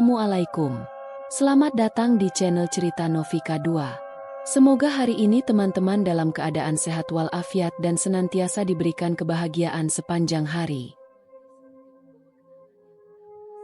Assalamualaikum. Selamat datang di channel Cerita Novika 2. Semoga hari ini teman-teman dalam keadaan sehat walafiat dan senantiasa diberikan kebahagiaan sepanjang hari.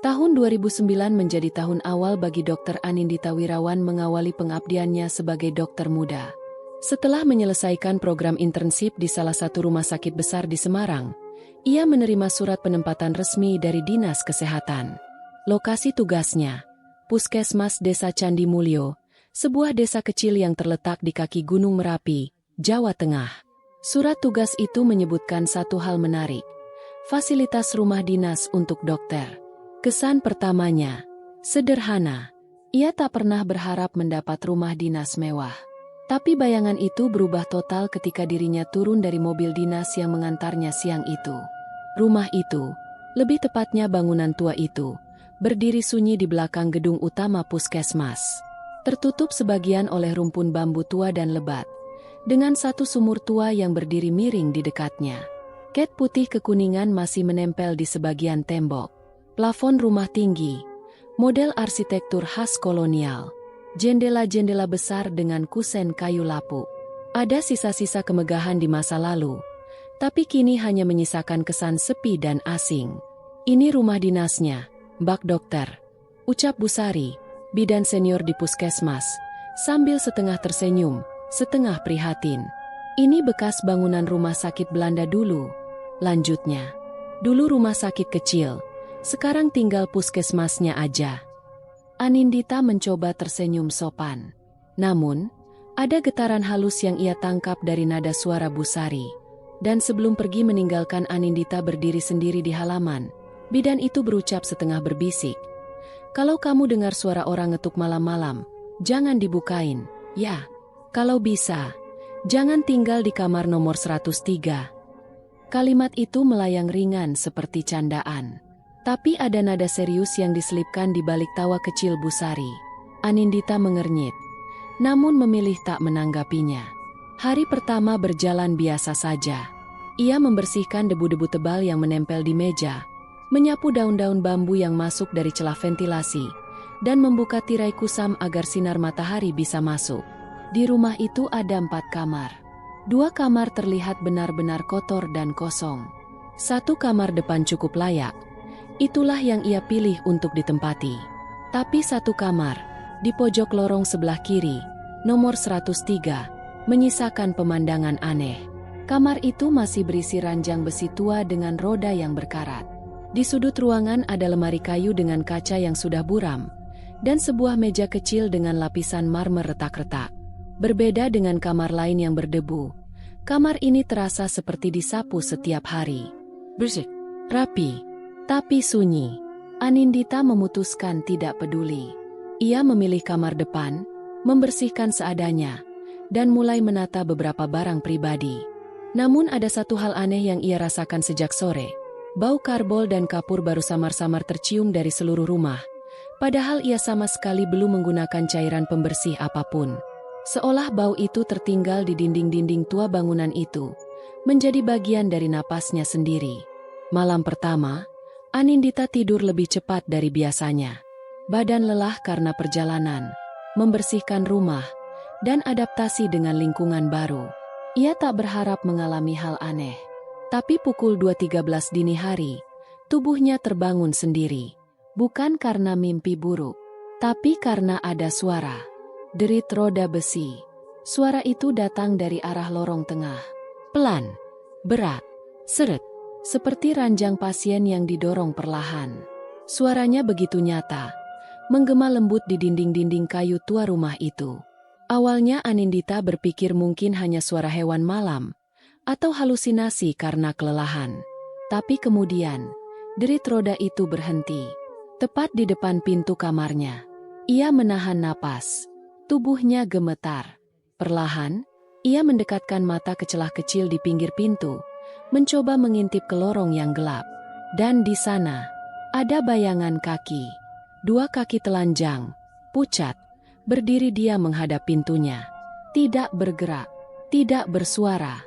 Tahun 2009 menjadi tahun awal bagi Dr. Anindita Wirawan mengawali pengabdiannya sebagai dokter muda. Setelah menyelesaikan program internship di salah satu rumah sakit besar di Semarang, ia menerima surat penempatan resmi dari Dinas Kesehatan. Lokasi tugasnya, Puskesmas Desa Candi Mulyo, sebuah desa kecil yang terletak di kaki Gunung Merapi, Jawa Tengah. Surat tugas itu menyebutkan satu hal menarik, fasilitas rumah dinas untuk dokter. Kesan pertamanya, sederhana. Ia tak pernah berharap mendapat rumah dinas mewah. Tapi bayangan itu berubah total ketika dirinya turun dari mobil dinas yang mengantarnya siang itu. Rumah itu, lebih tepatnya bangunan tua itu, berdiri sunyi di belakang gedung utama puskesmas. Tertutup sebagian oleh rumpun bambu tua dan lebat, dengan satu sumur tua yang berdiri miring di dekatnya. Cat putih kekuningan masih menempel di sebagian tembok. Plafon rumah tinggi, model arsitektur khas kolonial. Jendela-jendela besar dengan kusen kayu lapuk. Ada sisa-sisa kemegahan di masa lalu, tapi kini hanya menyisakan kesan sepi dan asing. Ini rumah dinasnya, Mbak Dokter, ucap Busari, bidan senior di puskesmas, sambil setengah tersenyum, setengah prihatin. Ini bekas bangunan rumah sakit Belanda dulu, lanjutnya. Dulu rumah sakit kecil, sekarang tinggal puskesmasnya aja. Anindita mencoba tersenyum sopan. Namun, ada getaran halus yang ia tangkap dari nada suara Busari. Dan sebelum pergi meninggalkan Anindita berdiri sendiri di halaman, bidan itu berucap setengah berbisik. Kalau kamu dengar suara orang ngetuk malam-malam, jangan dibukain, ya. Kalau bisa, jangan tinggal di kamar nomor 103. Kalimat itu melayang ringan seperti candaan. Tapi ada nada serius yang diselipkan di balik tawa kecil Busari. Anindita mengernyit, namun memilih tak menanggapinya. Hari pertama berjalan biasa saja. Ia membersihkan debu-debu tebal yang menempel di meja, menyapu daun-daun bambu yang masuk dari celah ventilasi, dan membuka tirai kusam agar sinar matahari bisa masuk. Di rumah itu ada 4 kamar. 2 kamar terlihat benar-benar kotor dan kosong. 1 kamar depan cukup layak. Itulah yang ia pilih untuk ditempati. Tapi 1 kamar, di pojok lorong sebelah kiri, nomor 103, menyisakan pemandangan aneh. Kamar itu masih berisi ranjang besi tua dengan roda yang berkarat. Di sudut ruangan ada lemari kayu dengan kaca yang sudah buram, dan sebuah meja kecil dengan lapisan marmer retak-retak. Berbeda dengan kamar lain yang berdebu, kamar ini terasa seperti disapu setiap hari. Bersih, rapi, tapi sunyi. Anindita memutuskan tidak peduli. Ia memilih kamar depan, membersihkan seadanya, dan mulai menata beberapa barang pribadi. Namun ada satu hal aneh yang ia rasakan sejak sore. Bau karbol dan kapur baru samar-samar tercium dari seluruh rumah, padahal ia sama sekali belum menggunakan cairan pembersih apapun. Seolah bau itu tertinggal di dinding-dinding tua bangunan itu, menjadi bagian dari napasnya sendiri. Malam pertama, Anindita tidur lebih cepat dari biasanya. Badan lelah karena perjalanan, membersihkan rumah, dan adaptasi dengan lingkungan baru. Ia tak berharap mengalami hal aneh. Tapi pukul 2.13 dini hari, tubuhnya terbangun sendiri. Bukan karena mimpi buruk, tapi karena ada suara. Derit roda besi. Suara itu datang dari arah lorong tengah. Pelan, berat, seret, seperti ranjang pasien yang didorong perlahan. Suaranya begitu nyata, menggema lembut di dinding-dinding kayu tua rumah itu. Awalnya Anindita berpikir mungkin hanya suara hewan malam, atau halusinasi karena kelelahan. Tapi kemudian, derit roda itu berhenti, tepat di depan pintu kamarnya. Ia menahan napas, tubuhnya gemetar. Perlahan, ia mendekatkan mata ke celah kecil di pinggir pintu, mencoba mengintip ke lorong yang gelap. Dan di sana, ada bayangan kaki. 2 kaki telanjang, pucat, berdiri dia menghadap pintunya. Tidak bergerak, tidak bersuara.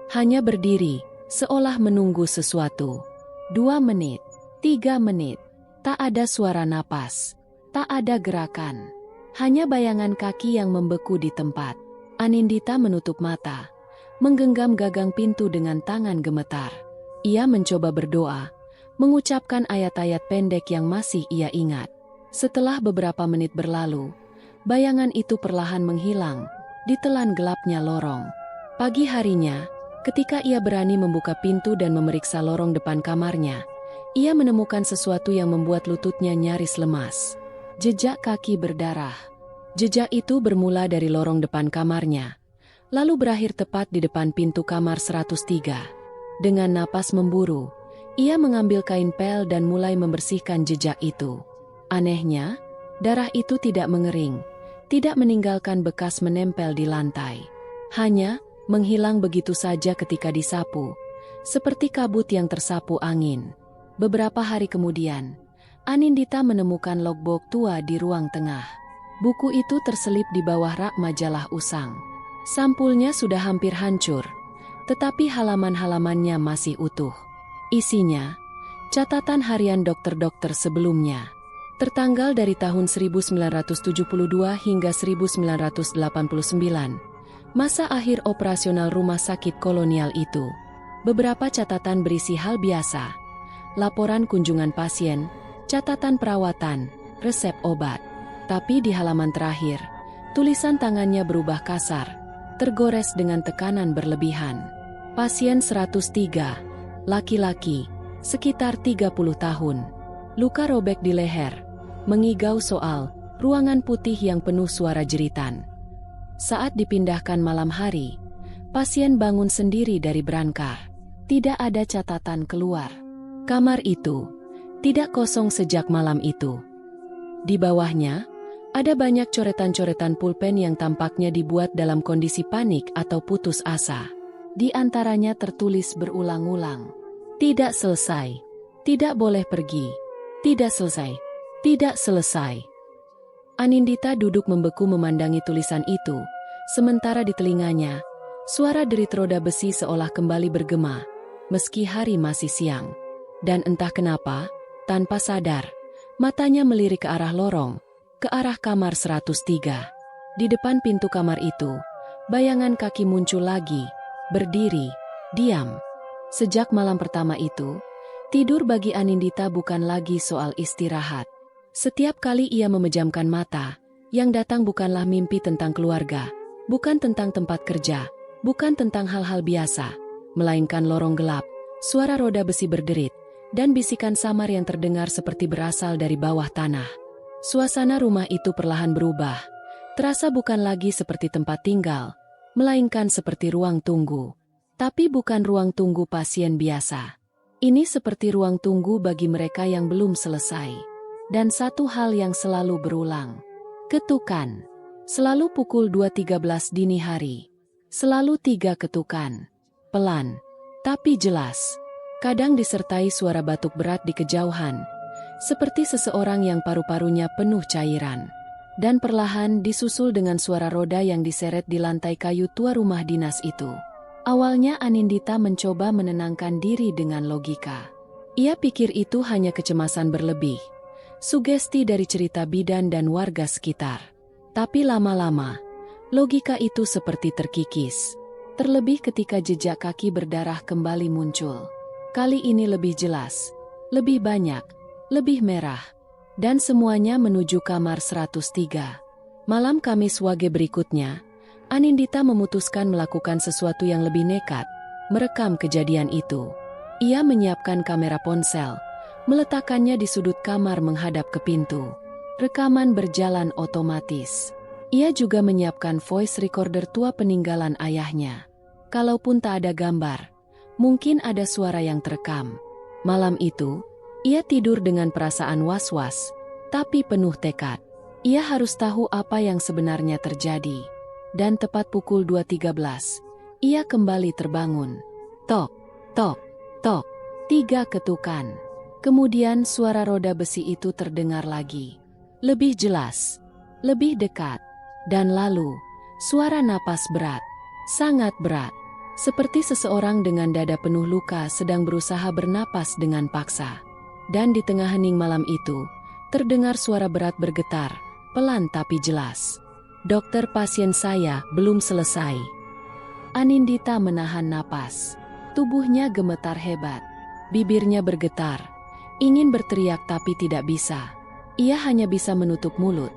Hanya berdiri, seolah menunggu sesuatu. 2 menit, 3 menit, tak ada suara napas. Tak ada gerakan. Hanya bayangan kaki yang membeku di tempat. Anindita menutup mata, menggenggam gagang pintu dengan tangan gemetar. Ia mencoba berdoa, mengucapkan ayat-ayat pendek yang masih ia ingat. Setelah beberapa menit berlalu, bayangan itu perlahan menghilang, ditelan gelapnya lorong. Pagi harinya, ketika ia berani membuka pintu dan memeriksa lorong depan kamarnya, ia menemukan sesuatu yang membuat lututnya nyaris lemas. Jejak kaki berdarah. Jejak itu bermula dari lorong depan kamarnya, lalu berakhir tepat di depan pintu kamar 103. Dengan napas memburu, ia mengambil kain pel dan mulai membersihkan jejak itu. Anehnya, darah itu tidak mengering, tidak meninggalkan bekas menempel di lantai. Hanya menghilang begitu saja ketika disapu, seperti kabut yang tersapu angin. Beberapa hari kemudian, Anindita menemukan logbook tua di ruang tengah. Buku itu terselip di bawah rak majalah usang. Sampulnya sudah hampir hancur, tetapi halaman-halamannya masih utuh. Isinya, catatan harian dokter-dokter sebelumnya. Tertanggal dari tahun 1972 hingga 1989, masa akhir operasional rumah sakit kolonial itu. Beberapa catatan berisi hal biasa, laporan kunjungan pasien, catatan perawatan, resep obat. Tapi di halaman terakhir, tulisan tangannya berubah kasar, tergores dengan tekanan berlebihan. Pasien 103, laki-laki, sekitar 30 tahun. Luka robek di leher, mengigau soal ruangan putih yang penuh suara jeritan. Saat dipindahkan malam hari, pasien bangun sendiri dari brankar. Tidak ada catatan keluar. Kamar itu tidak kosong sejak malam itu. Di bawahnya, ada banyak coretan-coretan pulpen yang tampaknya dibuat dalam kondisi panik atau putus asa. Di antaranya tertulis berulang-ulang, "Tidak selesai, tidak boleh pergi, tidak selesai, tidak selesai." Anindita duduk membeku memandangi tulisan itu, sementara di telinganya, suara derit roda besi seolah kembali bergema, meski hari masih siang. Dan entah kenapa, tanpa sadar, matanya melirik ke arah lorong, ke arah kamar 103. Di depan pintu kamar itu, bayangan kaki muncul lagi, berdiri, diam. Sejak malam pertama itu, tidur bagi Anindita bukan lagi soal istirahat. Setiap kali ia memejamkan mata, yang datang bukanlah mimpi tentang keluarga, bukan tentang tempat kerja, bukan tentang hal-hal biasa, melainkan lorong gelap, suara roda besi berderit, dan bisikan samar yang terdengar seperti berasal dari bawah tanah. Suasana rumah itu perlahan berubah, terasa bukan lagi seperti tempat tinggal, melainkan seperti ruang tunggu. Tapi bukan ruang tunggu pasien biasa. Ini seperti ruang tunggu bagi mereka yang belum selesai. Dan satu hal yang selalu berulang. Ketukan. Selalu pukul 2.13 dini hari. Selalu 3 ketukan. Pelan, tapi jelas. Kadang disertai suara batuk berat di kejauhan, seperti seseorang yang paru-parunya penuh cairan. Dan perlahan disusul dengan suara roda yang diseret di lantai kayu tua rumah dinas itu. Awalnya Anindita mencoba menenangkan diri dengan logika. Ia pikir itu hanya kecemasan berlebih, sugesti dari cerita bidan dan warga sekitar. Tapi lama-lama, logika itu seperti terkikis. Terlebih ketika jejak kaki berdarah kembali muncul. Kali ini lebih jelas, lebih banyak, lebih merah. Dan semuanya menuju kamar 103. Malam Kamis Wage berikutnya, Anindita memutuskan melakukan sesuatu yang lebih nekat, merekam kejadian itu. Ia menyiapkan kamera ponsel, meletakkannya di sudut kamar menghadap ke pintu. Rekaman berjalan otomatis. Ia juga menyiapkan voice recorder tua peninggalan ayahnya. Kalaupun tak ada gambar, mungkin ada suara yang terekam. Malam itu, ia tidur dengan perasaan was-was, tapi penuh tekad. Ia harus tahu apa yang sebenarnya terjadi. Dan tepat pukul 2.13, ia kembali terbangun. Tok, tok, tok, 3 ketukan. Kemudian suara roda besi itu terdengar lagi. Lebih jelas, lebih dekat. Dan lalu, suara napas berat, sangat berat. Seperti seseorang dengan dada penuh luka sedang berusaha bernapas dengan paksa. Dan di tengah hening malam itu, Terdengar suara berat bergetar, pelan tapi jelas. Dokter, pasien saya belum selesai. Anindita menahan napas. Tubuhnya gemetar hebat. Bibirnya bergetar. Ingin berteriak tapi tidak bisa. Ia hanya bisa menutup mulut.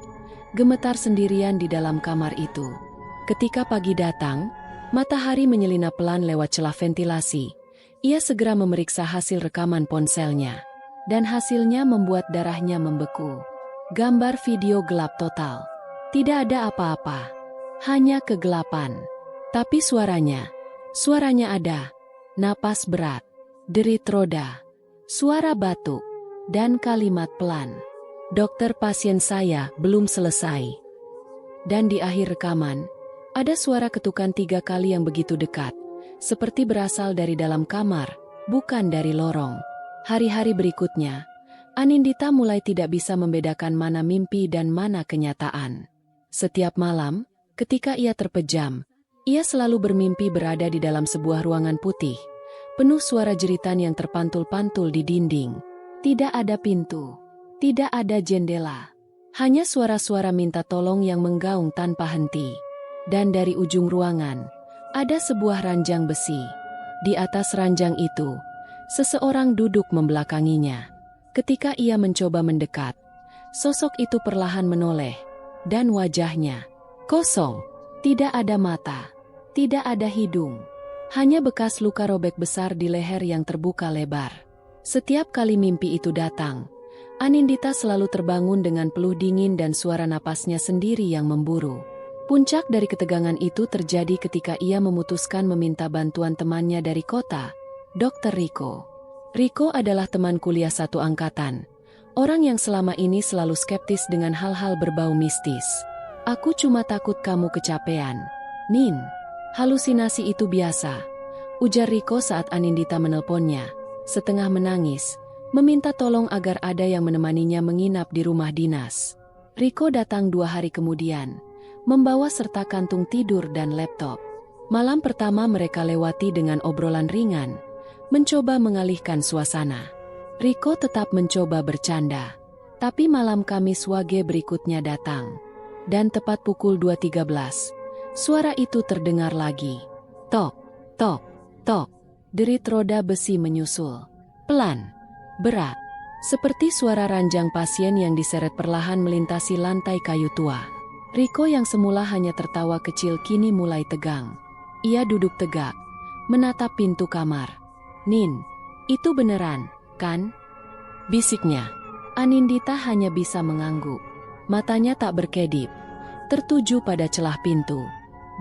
Gemetar sendirian di dalam kamar itu. Ketika pagi datang, matahari menyelinap pelan lewat celah ventilasi. Ia segera memeriksa hasil rekaman ponselnya. Dan hasilnya membuat darahnya membeku. Gambar video gelap total. Tidak ada apa-apa. Hanya kegelapan. Tapi suaranya ada. Napas berat. Derit roda. Suara batuk. Dan kalimat pelan. Dokter, pasien saya belum selesai. Dan di akhir rekaman, ada suara ketukan 3 kali yang begitu dekat. Seperti berasal dari dalam kamar, bukan dari lorong. Hari-hari berikutnya, Anindita mulai tidak bisa membedakan mana mimpi dan mana kenyataan. Setiap malam, ketika ia terpejam, ia selalu bermimpi berada di dalam sebuah ruangan putih, penuh suara jeritan yang terpantul-pantul di dinding. Tidak ada pintu, tidak ada jendela, hanya suara-suara minta tolong yang menggaung tanpa henti. Dan dari ujung ruangan, ada sebuah ranjang besi. Di atas ranjang itu, seseorang duduk membelakanginya. Ketika ia mencoba mendekat, sosok itu perlahan menoleh, dan wajahnya kosong. Tidak ada mata, tidak ada hidung, hanya bekas luka robek besar di leher yang terbuka lebar. Setiap kali mimpi itu datang, Anindita selalu terbangun dengan peluh dingin dan suara napasnya sendiri yang memburu. Puncak dari ketegangan itu terjadi ketika ia memutuskan meminta bantuan temannya dari kota, Dr. Riko. Riko adalah teman kuliah satu angkatan, orang yang selama ini selalu skeptis dengan hal-hal berbau mistis. Aku cuma takut kamu kecapean, Nin. Halusinasi itu biasa, ujar Riko saat Anindita menelponnya, setengah menangis, meminta tolong agar ada yang menemaninya menginap di rumah dinas. Riko datang 2 hari kemudian, membawa serta kantung tidur dan laptop. Malam pertama mereka lewati dengan obrolan ringan, mencoba mengalihkan suasana. Riko tetap mencoba bercanda. Tapi malam Kamis Wage berikutnya datang. Dan tepat pukul 2.13, suara itu terdengar lagi. Tok, tok, tok. Derit roda besi menyusul. Pelan, berat. Seperti suara ranjang pasien yang diseret perlahan melintasi lantai kayu tua. Riko yang semula hanya tertawa kecil kini mulai tegang. Ia duduk tegak, menatap pintu kamar. Nin, itu beneran, kan? Bisiknya. Anindita hanya bisa mengangguk. Matanya tak berkedip, tertuju pada celah pintu.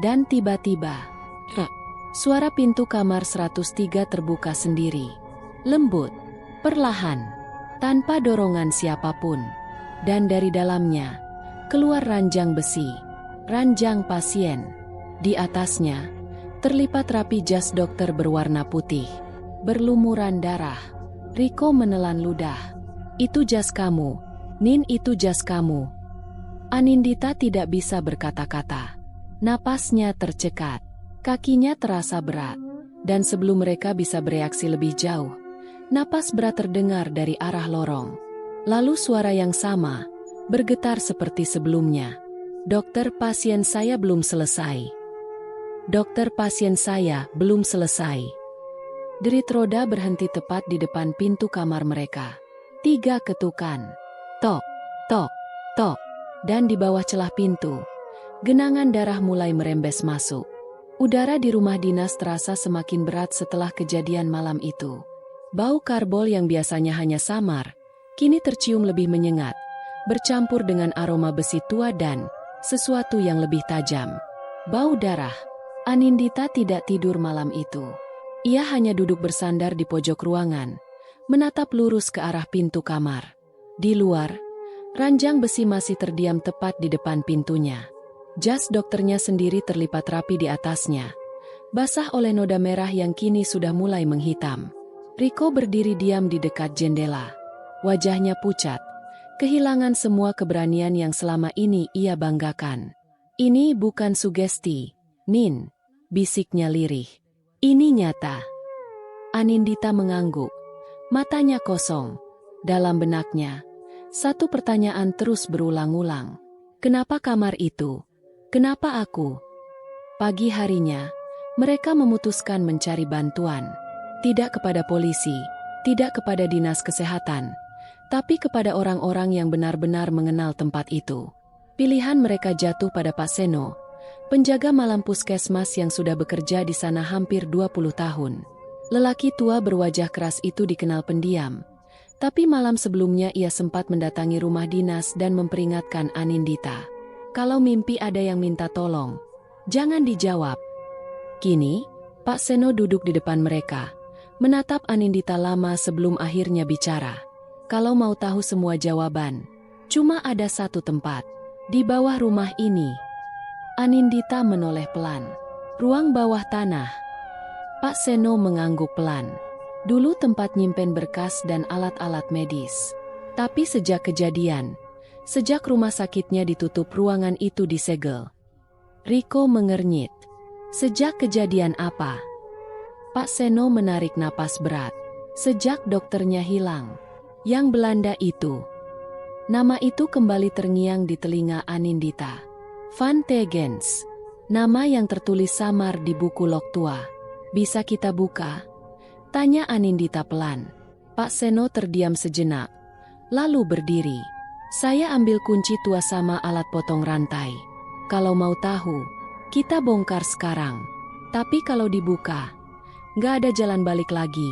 Dan tiba-tiba, suara pintu kamar 103 terbuka sendiri. Lembut, perlahan, tanpa dorongan siapapun. Dan dari dalamnya, keluar ranjang besi, ranjang pasien. Di atasnya, terlipat rapi jas dokter berwarna putih, berlumuran darah. Riko menelan ludah. Itu jas kamu, Nin, itu jas kamu. Anindita tidak bisa berkata-kata. Napasnya tercekat, kakinya terasa berat. Dan sebelum mereka bisa bereaksi lebih jauh, napas berat terdengar dari arah lorong. Lalu suara yang sama, bergetar seperti sebelumnya. Dokter, pasien saya belum selesai. Dokter, pasien saya belum selesai. Derit roda berhenti tepat di depan pintu kamar mereka. 3 ketukan. Tok, tok, tok. Dan di bawah celah pintu, genangan darah mulai merembes masuk. Udara di rumah dinas terasa semakin berat setelah kejadian malam itu. Bau karbol yang biasanya hanya samar, kini tercium lebih menyengat, bercampur dengan aroma besi tua dan sesuatu yang lebih tajam. Bau darah. Anindita tidak tidur malam itu. Ia hanya duduk bersandar di pojok ruangan, menatap lurus ke arah pintu kamar. Di luar, ranjang besi masih terdiam tepat di depan pintunya. Jas dokternya sendiri terlipat rapi di atasnya, basah oleh noda merah yang kini sudah mulai menghitam. Riko berdiri diam di dekat jendela. Wajahnya pucat, kehilangan semua keberanian yang selama ini ia banggakan. Ini bukan sugesti, Nin, bisiknya lirih. Ini nyata. Anindita mengangguk, matanya kosong. Dalam benaknya, Satu pertanyaan terus berulang-ulang. Kenapa kamar itu? Kenapa aku? Pagi harinya, mereka memutuskan mencari bantuan. Tidak kepada polisi, tidak kepada dinas kesehatan, tapi kepada orang-orang yang benar-benar mengenal tempat itu. Pilihan mereka jatuh pada Pak Seno, penjaga malam puskesmas yang sudah bekerja di sana hampir 20 tahun. Lelaki tua berwajah keras itu dikenal pendiam, tapi malam sebelumnya ia sempat mendatangi rumah dinas dan memperingatkan Anindita. Kalau mimpi ada yang minta tolong, jangan dijawab. Kini, Pak Seno duduk di depan mereka, menatap Anindita lama sebelum akhirnya bicara. Kalau mau tahu semua jawaban, cuma ada satu tempat, di bawah rumah ini. Anindita menoleh pelan. Ruang bawah tanah. Pak Seno mengangguk pelan. Dulu tempat nyimpen berkas dan alat-alat medis. Tapi sejak kejadian, sejak rumah sakitnya ditutup, ruangan itu disegel. Riko mengernyit. Sejak kejadian apa? Pak Seno menarik napas berat. Sejak dokternya hilang. Yang Belanda itu. Nama itu kembali terngiang di telinga Anindita. Van Tegens. Nama yang tertulis samar di buku log tua. Bisa kita buka? Tanya Anindita pelan. Pak Seno terdiam sejenak. Lalu berdiri. Saya ambil kunci tua sama alat potong rantai. Kalau mau tahu, kita bongkar sekarang. Tapi kalau dibuka, nggak ada jalan balik lagi.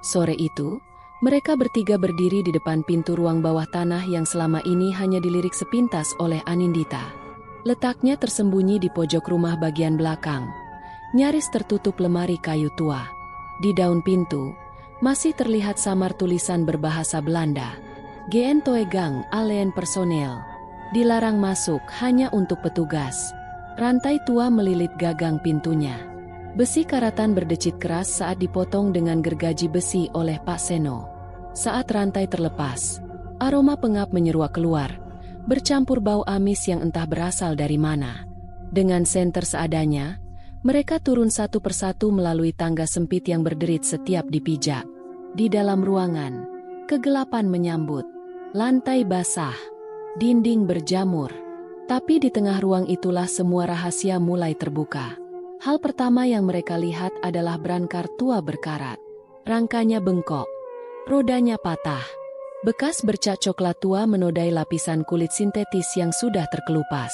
Sore itu, mereka bertiga berdiri di depan pintu ruang bawah tanah yang selama ini hanya dilirik sepintas oleh Anindita. Letaknya tersembunyi di pojok rumah bagian belakang. Nyaris tertutup lemari kayu tua. Di daun pintu, masih terlihat samar tulisan berbahasa Belanda. Geen toegang alleen personeel. Dilarang masuk hanya untuk petugas. Rantai tua melilit gagang pintunya. Besi karatan berdecit keras saat dipotong dengan gergaji besi oleh Pak Seno. Saat rantai terlepas, aroma pengap menyeruak keluar, bercampur bau amis yang entah berasal dari mana. Dengan senter seadanya, mereka turun satu persatu melalui tangga sempit yang berderit setiap dipijak. Di dalam ruangan, kegelapan menyambut. Lantai basah, dinding berjamur. Tapi di tengah ruang itulah semua rahasia mulai terbuka. Hal pertama yang mereka lihat adalah brankar tua berkarat. Rangkanya bengkok, rodanya patah. Bekas bercat coklat tua menodai lapisan kulit sintetis yang sudah terkelupas.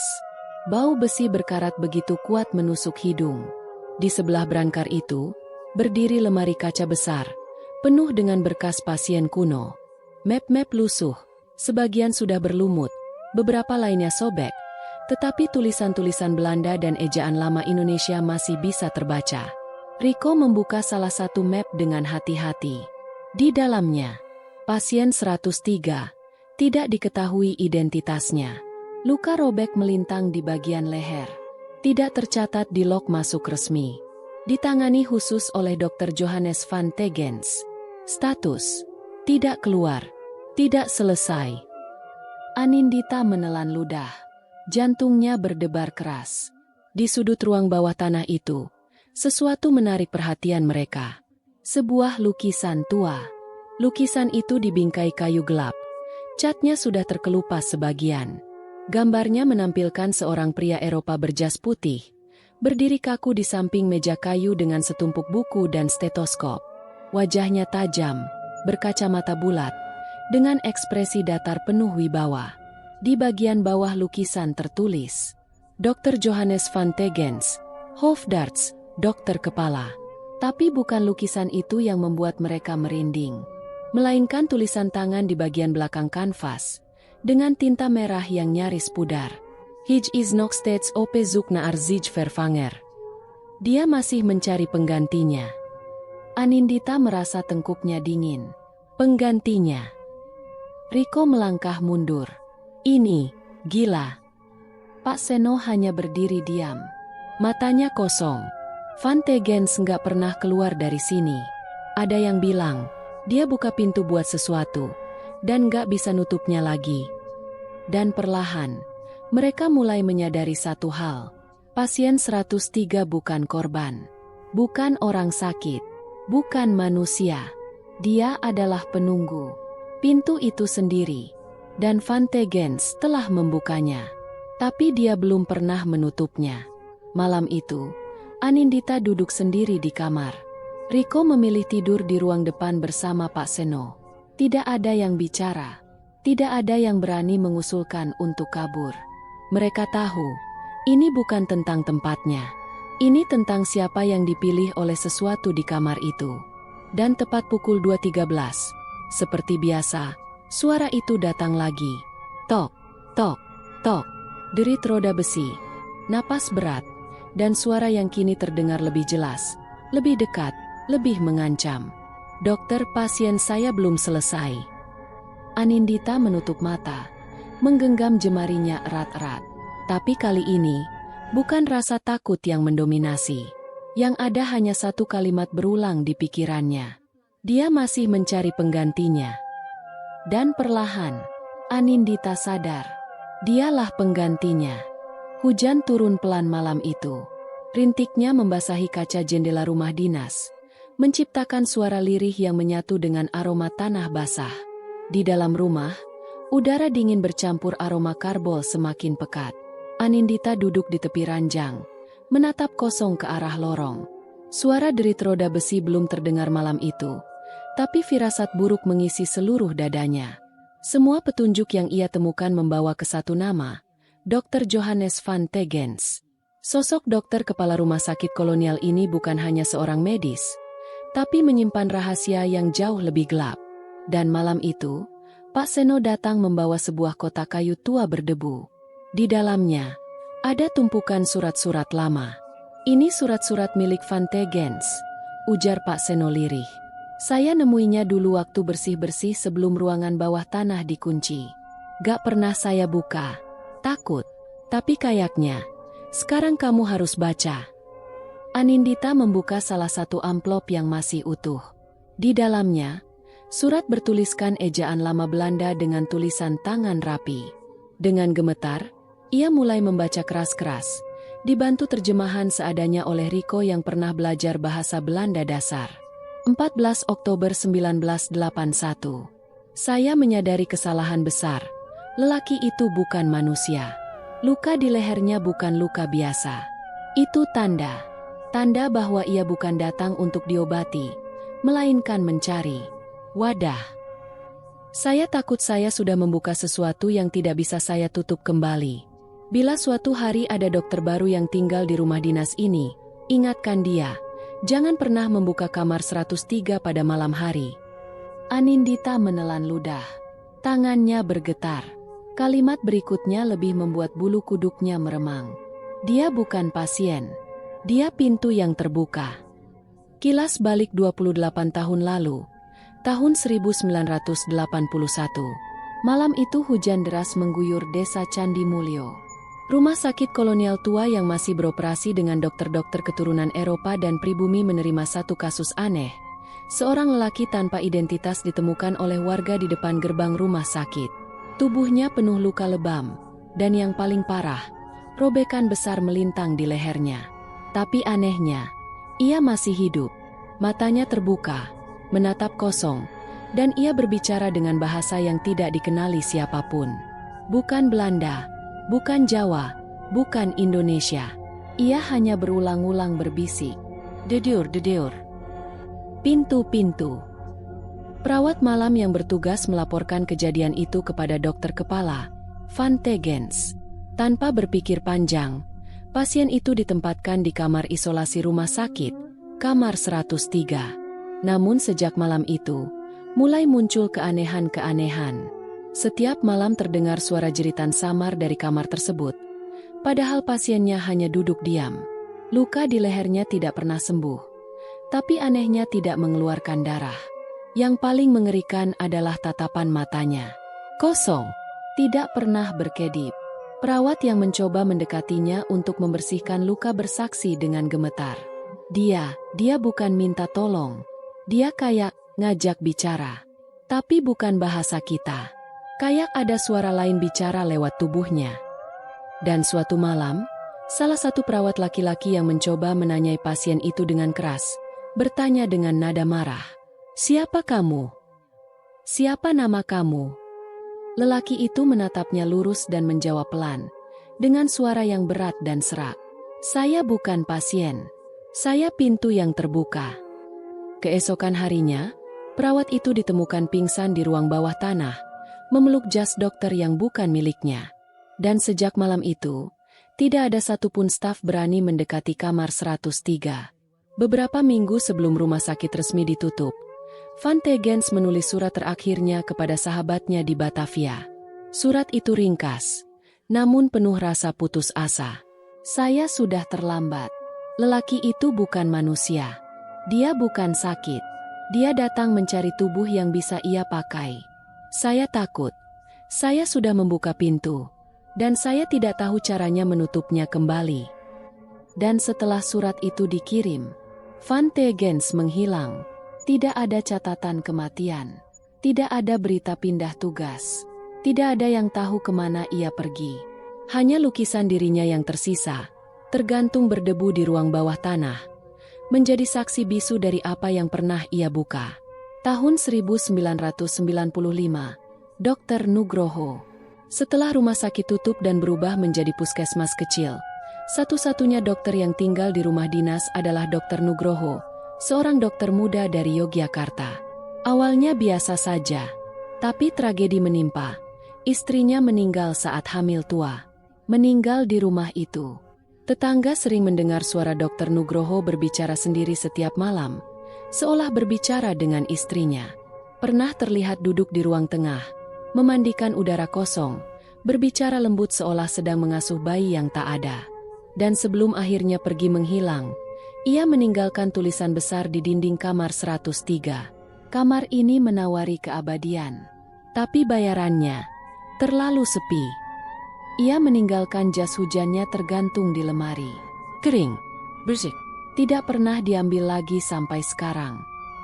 Bau besi berkarat begitu kuat menusuk hidung. Di sebelah brankar itu, berdiri lemari kaca besar, penuh dengan berkas pasien kuno. Map-map lusuh, sebagian sudah berlumut, beberapa lainnya sobek, tetapi tulisan-tulisan Belanda dan ejaan lama Indonesia masih bisa terbaca. Riko membuka salah satu map dengan hati-hati. Di dalamnya, pasien 103, tidak diketahui identitasnya. Luka robek melintang di bagian leher. Tidak tercatat di log masuk resmi. Ditangani khusus oleh Dr. Johannes van Tegens. Status: tidak keluar, tidak selesai. Anindita menelan ludah. Jantungnya berdebar keras. Di sudut ruang bawah tanah itu, sesuatu menarik perhatian mereka. Sebuah lukisan tua. Lukisan itu dibingkai kayu gelap. Catnya sudah terkelupas sebagian. Gambarnya menampilkan seorang pria Eropa berjas putih, berdiri kaku di samping meja kayu dengan setumpuk buku dan stetoskop. Wajahnya tajam, berkacamata bulat, dengan ekspresi datar penuh wibawa. Di bagian bawah lukisan tertulis, Dr. Johannes van Tegens, Hoofdarts, dokter kepala. Tapi bukan lukisan itu yang membuat mereka merinding, melainkan tulisan tangan di bagian belakang kanvas, dengan tinta merah yang nyaris pudar. Hij is nog steeds op zoek naar zijn vervanger. Dia masih mencari penggantinya. Anindita merasa tengkuknya dingin. Penggantinya. Riko melangkah mundur. Ini, gila. Pak Seno hanya berdiri diam. Matanya kosong. Van Tegens nggak pernah keluar dari sini. Ada yang bilang, dia buka pintu buat sesuatu, dan nggak bisa nutupnya lagi. Dan perlahan, mereka mulai menyadari satu hal. Pasien 103 bukan korban. Bukan orang sakit. Bukan manusia. Dia adalah penunggu. Pintu itu sendiri, dan Van Tegens telah membukanya. Tapi dia belum pernah menutupnya. Malam itu, Anindita duduk sendiri di kamar. Riko memilih tidur di ruang depan bersama Pak Seno. Tidak ada yang bicara. Tidak ada yang berani mengusulkan untuk kabur. Mereka tahu, ini bukan tentang tempatnya. Ini tentang siapa yang dipilih oleh sesuatu di kamar itu. Dan tepat pukul 2.13, seperti biasa, suara itu datang lagi. Tok, tok, tok. Derit roda besi, napas berat, dan suara yang kini terdengar lebih jelas, lebih dekat, lebih mengancam. Dokter, pasien saya belum selesai. Anindita menutup mata, menggenggam jemarinya erat-erat. Tapi kali ini, bukan rasa takut yang mendominasi. Yang ada hanya satu kalimat berulang di pikirannya. Dia masih mencari penggantinya. Dan perlahan, Anindita sadar. Dialah penggantinya. Hujan turun pelan malam itu. Rintiknya membasahi kaca jendela rumah dinas, menciptakan suara lirih yang menyatu dengan aroma tanah basah. Di dalam rumah, udara dingin bercampur aroma karbol semakin pekat. Anindita duduk di tepi ranjang, menatap kosong ke arah lorong. Suara derit roda besi belum terdengar malam itu, tapi firasat buruk mengisi seluruh dadanya. Semua petunjuk yang ia temukan membawa ke satu nama, Dr. Johannes Van Tegens. Sosok dokter kepala rumah sakit kolonial ini bukan hanya seorang medis, tapi menyimpan rahasia yang jauh lebih gelap. Dan malam itu, Pak Seno datang membawa sebuah kotak kayu tua berdebu. Di dalamnya, ada tumpukan surat-surat lama. Ini surat-surat milik Van Tegens, ujar Pak Seno lirih. Saya nemuinya dulu waktu bersih-bersih sebelum ruangan bawah tanah dikunci. Gak pernah saya buka. Takut. Tapi kayaknya, sekarang kamu harus baca. Anindita membuka salah satu amplop yang masih utuh. Di dalamnya, surat bertuliskan ejaan lama Belanda dengan tulisan tangan rapi. Dengan gemetar, ia mulai membaca keras-keras, dibantu terjemahan seadanya oleh Riko yang pernah belajar bahasa Belanda dasar. 14 Oktober 1981. Saya menyadari kesalahan besar. Lelaki itu bukan manusia. Luka di lehernya bukan luka biasa. Itu tanda. Tanda bahwa ia bukan datang untuk diobati, melainkan mencari wadah. Saya takut saya sudah membuka sesuatu yang tidak bisa saya tutup kembali. Bila suatu hari ada dokter baru yang tinggal di rumah dinas ini, ingatkan dia. Jangan pernah membuka kamar 103 pada malam hari. Anindita menelan ludah. Tangannya bergetar. Kalimat berikutnya lebih membuat bulu kuduknya meremang. Dia bukan pasien. Dia pintu yang terbuka. Kilas balik 28 tahun lalu. Tahun 1981. Malam itu hujan deras mengguyur desa Candi Mulyo. Rumah sakit kolonial tua yang masih beroperasi dengan dokter-dokter keturunan Eropa dan pribumi menerima satu kasus aneh. Seorang lelaki tanpa identitas ditemukan oleh warga di depan gerbang rumah sakit. Tubuhnya penuh luka lebam, dan yang paling parah, robekan besar melintang di lehernya. Tapi anehnya, ia masih hidup. Matanya terbuka, menatap kosong, dan ia berbicara dengan bahasa yang tidak dikenali siapapun. Bukan Belanda. Bukan Jawa, bukan Indonesia. Ia hanya berulang-ulang berbisik. Dedur, dedur. Pintu, pintu. Perawat malam yang bertugas melaporkan kejadian itu kepada dokter kepala, Van Tegens. Tanpa berpikir panjang, pasien itu ditempatkan di kamar isolasi rumah sakit, kamar 103. Namun sejak malam itu, mulai muncul keanehan-keanehan. Setiap malam terdengar suara jeritan samar dari kamar tersebut, padahal pasiennya hanya duduk diam. Luka di lehernya tidak pernah sembuh, tapi anehnya tidak mengeluarkan darah. Yang paling mengerikan adalah tatapan matanya. Kosong, tidak pernah berkedip. Perawat yang mencoba mendekatinya untuk membersihkan luka bersaksi dengan gemetar. Dia bukan minta tolong. Dia kayak ngajak bicara. Tapi bukan bahasa kita. Kayak ada suara lain bicara lewat tubuhnya. Dan suatu malam, salah satu perawat laki-laki yang mencoba menanyai pasien itu dengan keras, bertanya dengan nada marah. Siapa kamu? Siapa nama kamu? Lelaki itu menatapnya lurus dan menjawab pelan, dengan suara yang berat dan serak. "Saya bukan pasien. Saya pintu yang terbuka." Keesokan harinya, perawat itu ditemukan pingsan di ruang bawah tanah, memeluk jas dokter yang bukan miliknya. Dan sejak malam itu, tidak ada satupun staf berani mendekati kamar 103. Beberapa minggu sebelum rumah sakit resmi ditutup, Van Tegens menulis surat terakhirnya kepada sahabatnya di Batavia. Surat itu ringkas, namun penuh rasa putus asa. "Saya sudah terlambat. Lelaki itu bukan manusia. Dia bukan sakit. Dia datang mencari tubuh yang bisa ia pakai. Saya takut. Saya sudah membuka pintu, dan saya tidak tahu caranya menutupnya kembali." Dan setelah surat itu dikirim, Van Tegens menghilang. Tidak ada catatan kematian. Tidak ada berita pindah tugas. Tidak ada yang tahu kemana ia pergi. Hanya lukisan dirinya yang tersisa, tergantung berdebu di ruang bawah tanah, menjadi saksi bisu dari apa yang pernah ia buka. Tahun 1995, Dr. Nugroho. Setelah rumah sakit tutup dan berubah menjadi puskesmas kecil, satu-satunya dokter yang tinggal di rumah dinas adalah Dr. Nugroho, seorang dokter muda dari Yogyakarta. Awalnya biasa saja, tapi tragedi menimpa. Istrinya meninggal saat hamil tua. Meninggal di rumah itu. Tetangga sering mendengar suara Dr. Nugroho berbicara sendiri setiap malam, seolah berbicara dengan istrinya. Pernah terlihat duduk di ruang tengah, memandikan udara kosong, berbicara lembut seolah sedang mengasuh bayi yang tak ada. Dan sebelum akhirnya pergi menghilang, ia meninggalkan tulisan besar di dinding kamar 103. Kamar ini menawari keabadian, tapi bayarannya terlalu sepi. Ia meninggalkan jas hujannya tergantung di lemari. Kering, bersih, tidak pernah diambil lagi sampai sekarang.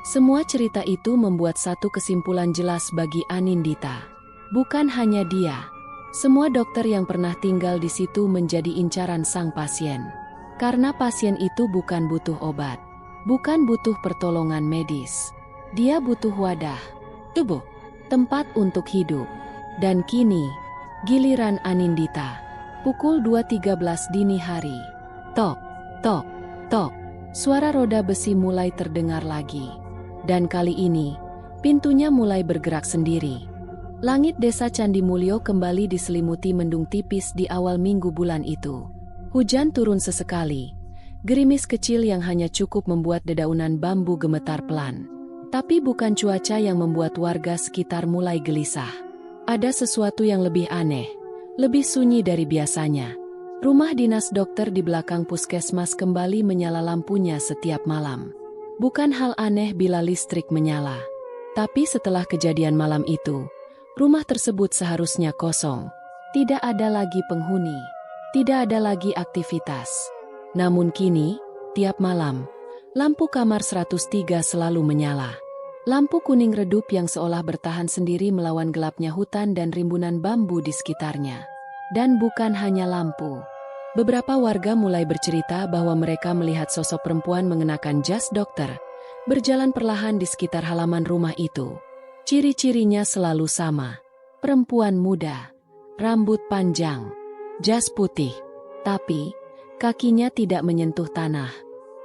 Semua cerita itu membuat satu kesimpulan jelas bagi Anindita. Bukan hanya dia, semua dokter yang pernah tinggal di situ menjadi incaran sang pasien. Karena pasien itu bukan butuh obat, bukan butuh pertolongan medis. Dia butuh wadah, tubuh, tempat untuk hidup. Dan kini, giliran Anindita. Pukul 2.13 dini hari. Tok, tok, tok. Suara roda besi mulai terdengar lagi. Dan kali ini, pintunya mulai bergerak sendiri. Langit desa Candi Mulyo kembali diselimuti mendung tipis di awal minggu bulan itu. Hujan turun sesekali, gerimis kecil yang hanya cukup membuat dedaunan bambu gemetar pelan. Tapi bukan cuaca yang membuat warga sekitar mulai gelisah. Ada sesuatu yang lebih aneh, lebih sunyi dari biasanya. Rumah dinas dokter di belakang puskesmas kembali menyala lampunya setiap malam. Bukan hal aneh bila listrik menyala. Tapi setelah kejadian malam itu, rumah tersebut seharusnya kosong. Tidak ada lagi penghuni. Tidak ada lagi aktivitas. Namun kini, tiap malam, lampu kamar 103 selalu menyala. Lampu kuning redup yang seolah bertahan sendiri melawan gelapnya hutan dan rimbunan bambu di sekitarnya. Dan bukan hanya lampu. Beberapa warga mulai bercerita bahwa mereka melihat sosok perempuan mengenakan jas dokter, berjalan perlahan di sekitar halaman rumah itu. Ciri-cirinya selalu sama. Perempuan muda, rambut panjang, jas putih, tapi kakinya tidak menyentuh tanah.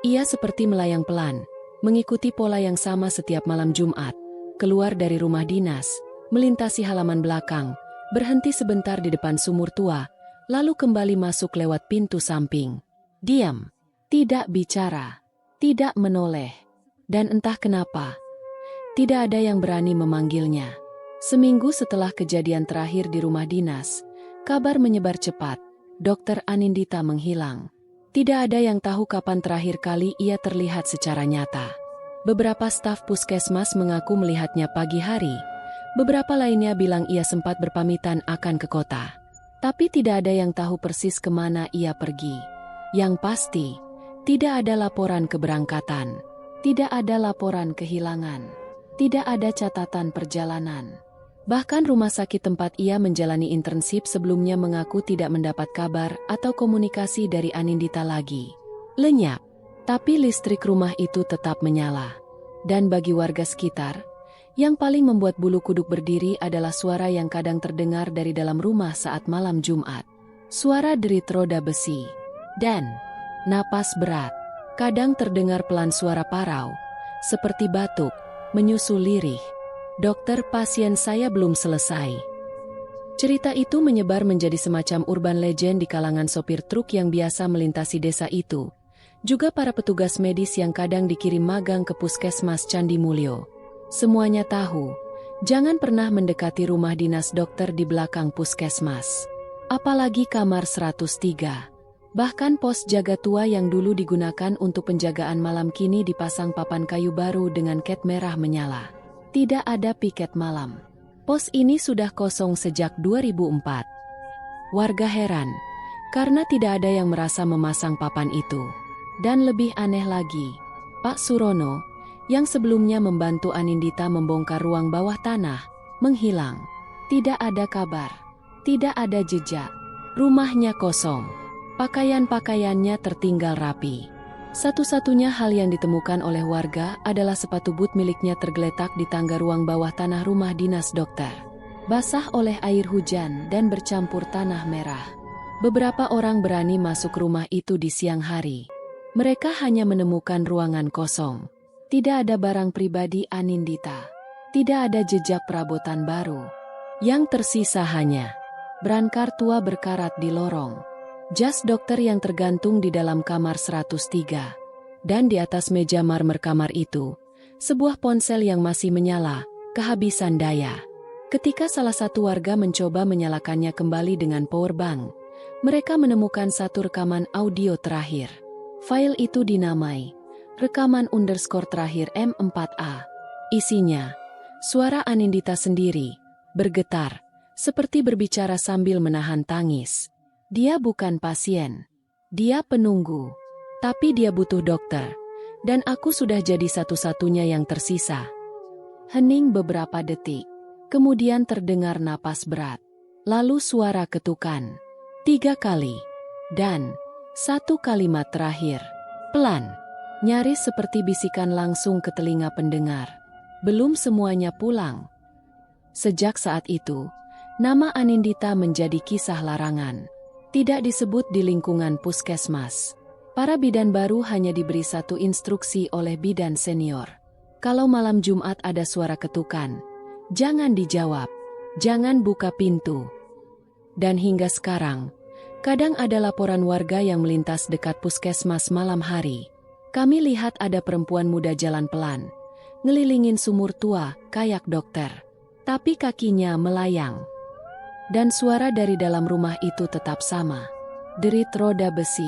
Ia seperti melayang pelan, mengikuti pola yang sama setiap malam Jumat, keluar dari rumah dinas, melintasi halaman belakang, berhenti sebentar di depan sumur tua, lalu kembali masuk lewat pintu samping. Diam, tidak bicara, tidak menoleh, dan entah kenapa, tidak ada yang berani memanggilnya. Seminggu setelah kejadian terakhir di rumah dinas, kabar menyebar cepat, Dr. Anindita menghilang. Tidak ada yang tahu kapan terakhir kali ia terlihat secara nyata. Beberapa staf puskesmas mengaku melihatnya pagi hari. Beberapa lainnya bilang ia sempat berpamitan akan ke kota. Tapi tidak ada yang tahu persis kemana ia pergi. Yang pasti, tidak ada laporan keberangkatan. Tidak ada laporan kehilangan. Tidak ada catatan perjalanan. Bahkan rumah sakit tempat ia menjalani internship sebelumnya mengaku tidak mendapat kabar atau komunikasi dari Anindita lagi. Lenyap, tapi listrik rumah itu tetap menyala. Dan bagi warga sekitar, Yang paling membuat bulu kuduk berdiri adalah suara yang kadang terdengar dari dalam rumah saat malam Jumat. Suara derit roda besi dan napas berat. Kadang terdengar pelan suara parau, seperti batuk, menyusul lirih. "Dokter, pasien saya belum selesai." Cerita itu menyebar menjadi semacam urban legend di kalangan sopir truk yang biasa melintasi desa itu. Juga para petugas medis yang kadang dikirim magang ke Puskesmas Candi Mulyo. Semuanya tahu, jangan pernah mendekati rumah dinas dokter di belakang puskesmas. Apalagi kamar 103. Bahkan pos jaga tua yang dulu digunakan untuk penjagaan malam kini dipasang papan kayu baru dengan cat merah menyala. Tidak ada piket malam. Pos ini sudah kosong sejak 2004. Warga heran, karena tidak ada yang merasa memasang papan itu. Dan lebih aneh lagi, Pak Surono, yang sebelumnya membantu Anindita membongkar ruang bawah tanah, menghilang. Tidak ada kabar, tidak ada jejak. Rumahnya kosong. Pakaian-pakaiannya tertinggal rapi. Satu-satunya hal yang ditemukan oleh warga adalah sepatu boot miliknya tergeletak di tangga ruang bawah tanah rumah dinas dokter. Basah oleh air hujan dan bercampur tanah merah. Beberapa orang berani masuk rumah itu di siang hari. Mereka hanya menemukan ruangan kosong. Tidak ada barang pribadi Anindita. Tidak ada jejak perabotan baru. Yang tersisa hanya brankar tua berkarat di lorong. Jas dokter yang tergantung di dalam kamar 103. Dan di atas meja marmer kamar itu, sebuah ponsel yang masih menyala, kehabisan daya. Ketika salah satu warga mencoba menyalakannya kembali dengan powerbank, mereka menemukan satu rekaman audio terakhir. File itu dinamai rekaman _terakhir M4A. Isinya, suara Anindita sendiri, bergetar, seperti berbicara sambil menahan tangis. Dia bukan pasien. Dia penunggu. Tapi dia butuh dokter. Dan aku sudah jadi satu-satunya yang tersisa. Hening beberapa detik. Kemudian terdengar napas berat. Lalu suara ketukan. 3 kali. Dan satu kalimat terakhir. Pelan. Nyaris seperti bisikan langsung ke telinga pendengar. Belum semuanya pulang. Sejak saat itu, nama Anindita menjadi kisah larangan. Tidak disebut di lingkungan puskesmas. Para bidan baru hanya diberi satu instruksi oleh bidan senior. Kalau malam Jumat ada suara ketukan, jangan dijawab, jangan buka pintu. Dan hingga sekarang, kadang ada laporan warga yang melintas dekat puskesmas malam hari. Kami lihat ada perempuan muda jalan pelan, ngelilingin sumur tua, kayak dokter. Tapi kakinya melayang. Dan suara dari dalam rumah itu tetap sama. Derit roda besi,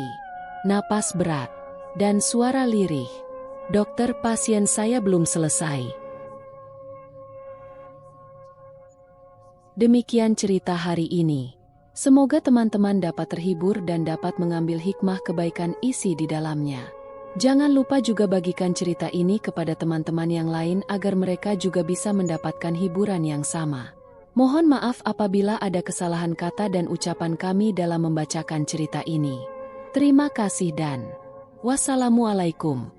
napas berat, dan suara lirih. "Dokter, pasien saya belum selesai." Demikian cerita hari ini. Semoga teman-teman dapat terhibur dan dapat mengambil hikmah kebaikan isi di dalamnya. Jangan lupa juga bagikan cerita ini kepada teman-teman yang lain agar mereka juga bisa mendapatkan hiburan yang sama. Mohon maaf apabila ada kesalahan kata dan ucapan kami dalam membacakan cerita ini. Terima kasih dan wassalamualaikum.